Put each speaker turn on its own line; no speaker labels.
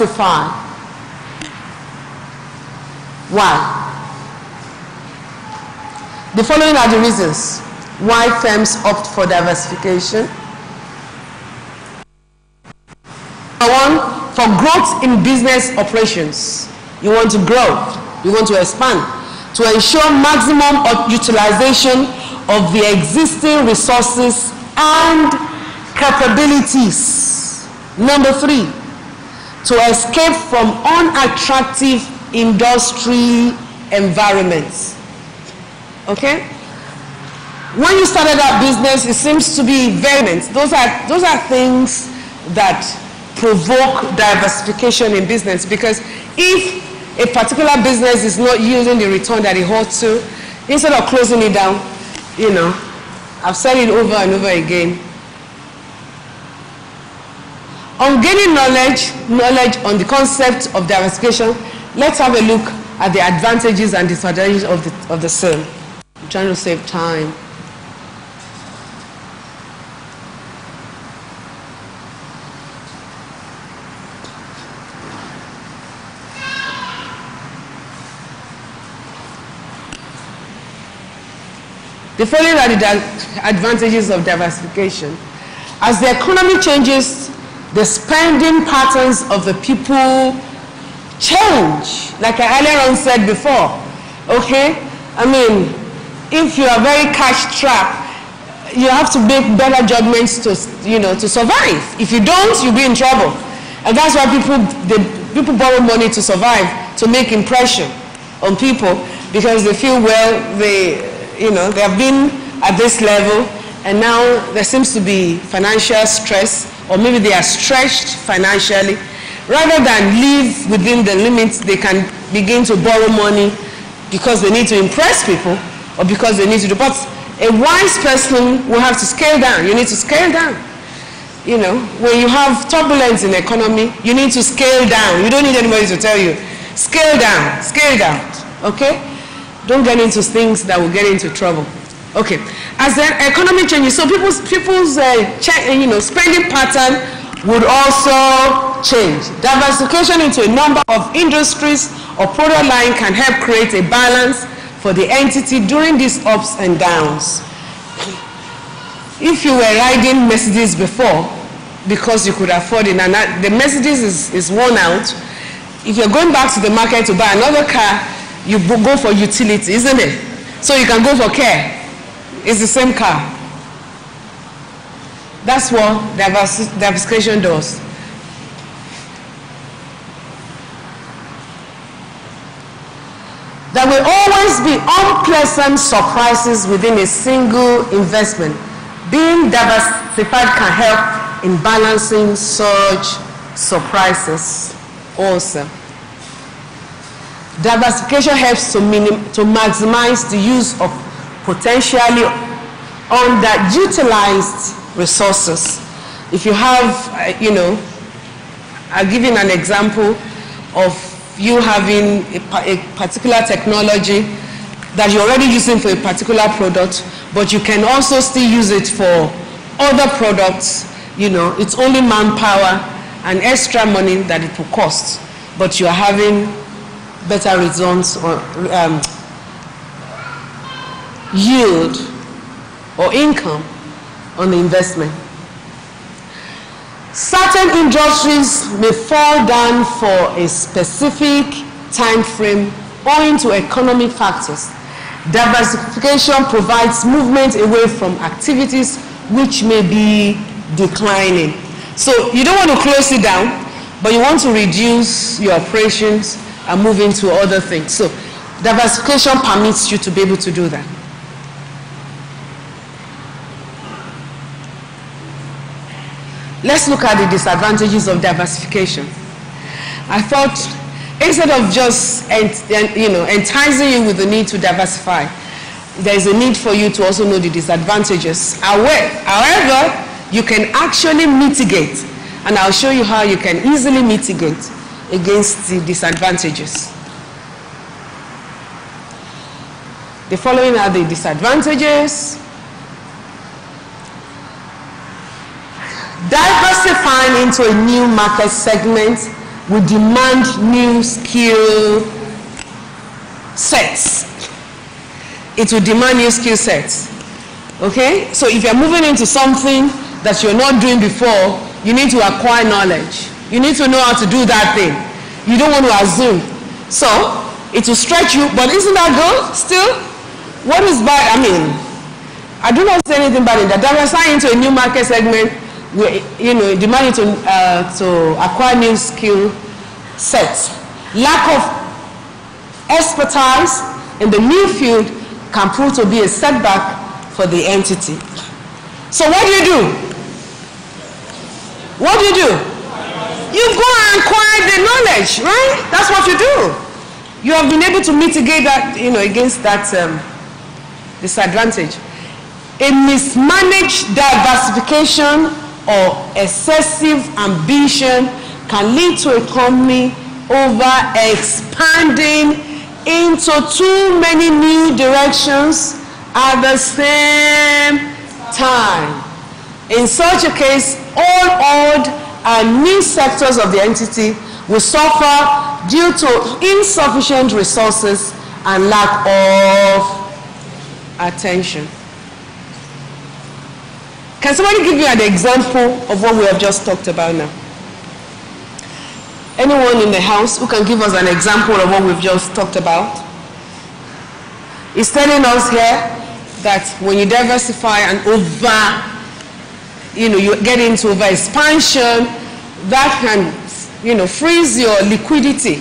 diversify. Why? The following are the reasons why firms opt for diversification. Number one, for growth in business operations. You want to grow, you want to expand, to ensure maximum utilization of the existing resources and capabilities. Number three, to escape from unattractive industry environments. Okay? When you started that business, it seems to be very, those are things that provoke diversification in business, because if a particular business is not yielding the return that it ought to, instead of closing it down, you know, I've said it over and over again. On gaining knowledge on the concept of diversification, let's have a look at the advantages and disadvantages of the same. I'm trying to save time. The following are the advantages of diversification. As the economy changes, the spending patterns of the people change. Like I earlier on said before, okay? I mean, if you are very cash strapped, you have to make better judgments to, you know, to survive. If you don't, you'll be in trouble. And that's why people borrow money to survive, to make impression on people, because they feel, well, they have been at this level, and now there seems to be financial stress, or maybe they are stretched financially. Rather than live within the limits, they can begin to borrow money because they need to impress people, or because they need to do. But a wise person will have to scale down. You need to scale down. You know, when you have turbulence in the economy, you need to scale down. You don't need anybody to tell you. Scale down, okay? Don't get into things that will get into trouble. Okay, as the economy changes, so people's spending pattern would also change. Diversification into a number of industries or product line can help create a balance for the entity during these ups and downs. If you were riding Mercedes before, because you could afford it, and the Mercedes is worn out, if you're going back to the market to buy another car, you go for utility, isn't it? So you can go for care. It's the same car. That's what diversification does. There will always be unpleasant surprises within a single investment. Being diversified can help in balancing such surprises also. Diversification helps to maximize the use of potentially underutilized resources. If you have, I'll give you an example of you having a particular technology that you're already using for a particular product, but you can also still use it for other products. It's only manpower and extra money that it will cost, but you are having better results or yield or income on the investment. Certain industries may fall down for a specific time frame owing to economic factors. Diversification provides movement away from activities which may be declining. So you don't want to close it down, but you want to reduce your operations and move into other things. So diversification permits you to be able to do that. Let's look at the disadvantages of diversification. I thought instead of just enticing you with the need to diversify, there is a need for you to also know the disadvantages. However, you can actually mitigate, and I'll show you how you can easily mitigate against the disadvantages. The following are the disadvantages. Diversifying into a new market segment will demand new skill sets. It will demand new skill sets. Okay? So if you're moving into something that you're not doing before, you need to acquire knowledge. You need to know how to do that thing. You don't want to assume. So it will stretch you, but isn't that good still? What is bad? I mean, I do not say anything bad in that. Diversifying into a new market segment, demanding to acquire new skill sets. Lack of expertise in the new field can prove to be a setback for the entity. So what do? What do? You go and acquire the knowledge, right? That's what you do. You have been able to mitigate that, against that disadvantage. A mismanaged diversification or excessive ambition can lead to a company over expanding into too many new directions at the same time. In such a case, all old and new sectors of the entity will suffer due to insufficient resources and lack of attention. Can somebody give you an example of what we have just talked about now? Anyone in the house who can give us an example of what we've just talked about? It's telling us here that when you diversify and you get into over expansion, that can, freeze your liquidity